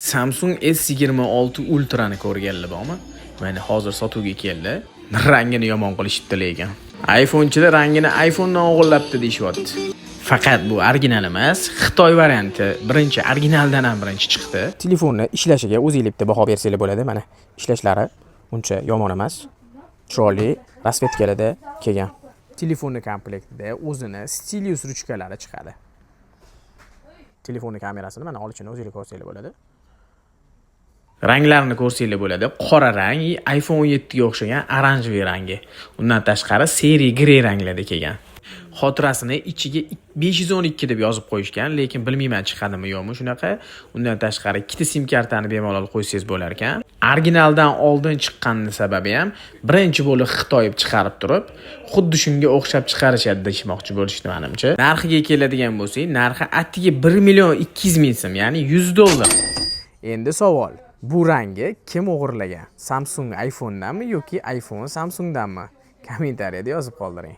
Samsung S26 Ultra'ni ko'rganlar bormi? Mana hozir sotuvga keldi. Rangini yomon qilishibdi lekin. iPhone'chilar rangini iPhone'dan o'g'irlabdi deyishyapti. Faqat bu original emas, Xitoy varianti. Birinchi originaldan ham birinchi chiqdi. Telefonni ishlashiga o'zingiz bitta baho bersanglar bo'ladi. Mana ishlashlari uncha yomon emas. Chiroyli rasvetkalarda kelgan. Telefonni komplektida o'zini stilius ruchkalari chiqadi. Telefonni kamerasini mana olishini o'zingiz ko'rsanglar bo'ladi. Ranglarini ko'rsanglar bo'ladi. Qora rang iPhone 7 ga o'xshagan oranjiy rangi. Undan tashqari seri grey ranglarda kelgan. Xotirasini ichiga 512 deb yozib qo'yishgan, lekin bilmayman chiqadimi yo'qmi shunaqa. Undan tashqari ikkita sim kartani bemalol qo'ysangiz bo'lar ekan. Originaldan oldin chiqqanining sababi ham birinchi bo'lib Xitoy chiqarib turib, xuddi shunga o'xshab chiqarishadi demoqchi bo'lishdi menimcha. Narxiga keladigan bo'lsak, narxi atigi 1.200.000 so'm, ya'ni $100. Endi savol, bu rangni kim o'g'irlagan? Samsung iPhone'danmi yoki iPhone Samsungdanmi? Kommentariyada yozib qoldiring.